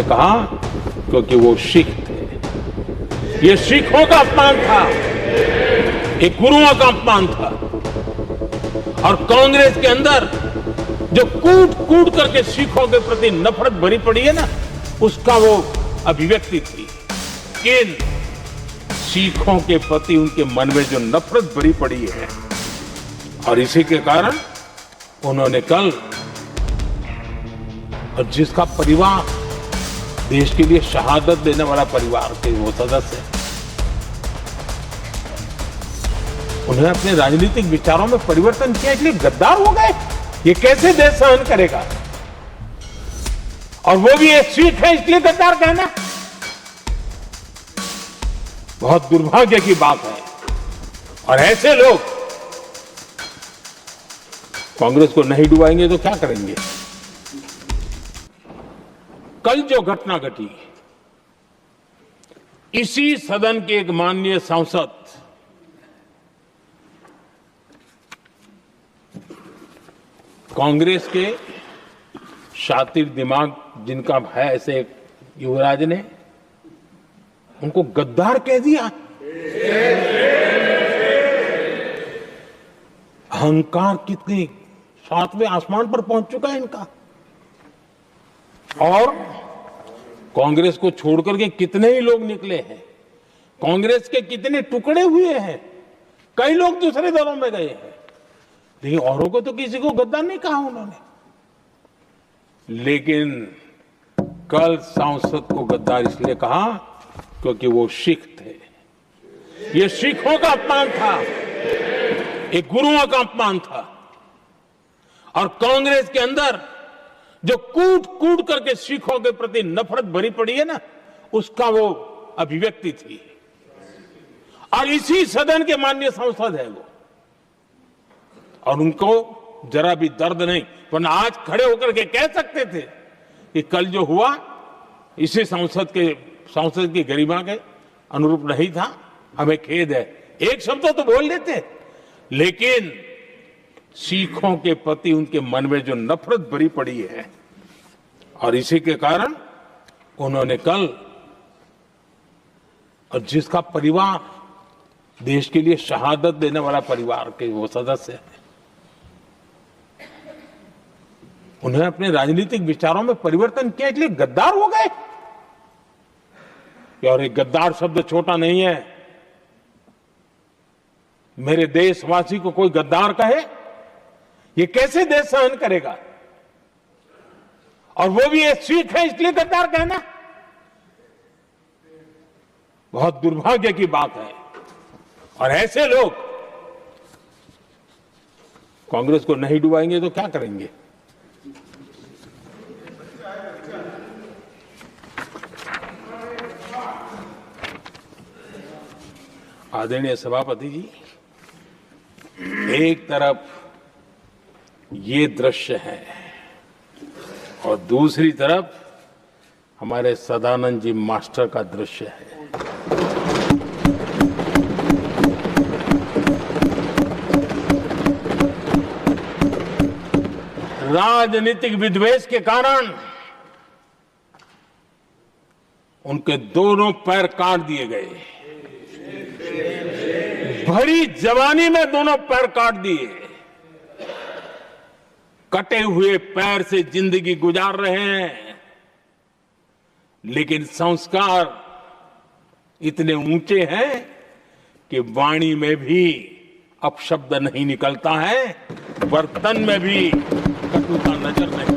कहा क्योंकि वो सिख थे। ये सिखों का अपमान था, एक गुरुओं का अपमान था। और कांग्रेस के अंदर जो कूट कूट करके सिखों के प्रति नफरत भरी पड़ी है ना, उसका वो अभिव्यक्ति थी। लेकिन सिखों के प्रति उनके मन में जो नफरत भरी पड़ी है, और इसी के कारण उन्होंने कल, और जिसका परिवार देश के लिए शहादत देने वाला परिवार के वो सदस्य हैं, उन्होंने अपने राजनीतिक विचारों में परिवर्तन किया, इसलिए गद्दार हो गए। ये कैसे देश सहन करेगा? और वो भी एक सिख है इसलिए गद्दार कहना बहुत दुर्भाग्य की बात है। और ऐसे लोग कांग्रेस को नहीं डुबाएंगे तो क्या करेंगे? कल जो घटना घटी, इसी सदन के एक माननीय सांसद कांग्रेस के शातिर दिमाग जिनका है, ऐसे एक युवराज ने उनको गद्दार कह दिया। अहंकार कितनी सातवें आसमान पर पहुंच चुका है इनका। और कांग्रेस को छोड़कर के कितने ही लोग निकले हैं, कांग्रेस के कितने टुकड़े हुए हैं, कई लोग दूसरे दलों में गए हैं, लेकिन औरों को तो किसी को गद्दार नहीं कहा उन्होंने। लेकिन कल सांसद को गद्दार इसलिए कहा क्योंकि वो सिख थे। ये सिखों का अपमान था, एक गुरुओं का अपमान था। और कांग्रेस के अंदर जो कूट कूट करके सिखों के प्रति नफरत भरी पड़ी है ना, उसका वो अभिव्यक्ति थी। और इसी सदन के माननीय सांसद है वो, और उनको जरा भी दर्द नहीं, वरना आज खड़े होकर के कह सकते थे कि कल जो हुआ इसी सांसद की गरिमा के अनुरूप नहीं था, हमें खेद है। एक शब्द तो बोल लेते, लेकिन सिखों के प्रति उनके मन में जो नफरत भरी पड़ी है, और इसी के कारण उन्होंने कल, और जिसका परिवार देश के लिए शहादत देने वाला परिवार के वो सदस्य हैं, उन्होंने अपने राजनीतिक विचारों में परिवर्तन किया, इसलिए गद्दार हो गए। और एक गद्दार शब्द छोटा नहीं है। मेरे देशवासी को कोई गद्दार कहे, ये कैसे देश सहन करेगा? और वो भी एक सिख है इसलिए गद्दार कहना बहुत दुर्भाग्य की बात है। और ऐसे लोग कांग्रेस को नहीं डुबाएंगे तो क्या करेंगे? आदरणीय सभापति जी, एक तरफ ये दृश्य है और दूसरी तरफ हमारे सदानंद जी मास्टर का दृश्य है। राजनीतिक विद्वेष के कारण उनके दोनों पैर काट दिए गए। भरी जवानी में दोनों पैर काट दिए। कटे हुए पैर से जिंदगी गुजार रहे हैं, लेकिन संस्कार इतने ऊंचे हैं कि वाणी में भी अपशब्द नहीं निकलता है, बर्तन में भी कटुता नजर नहीं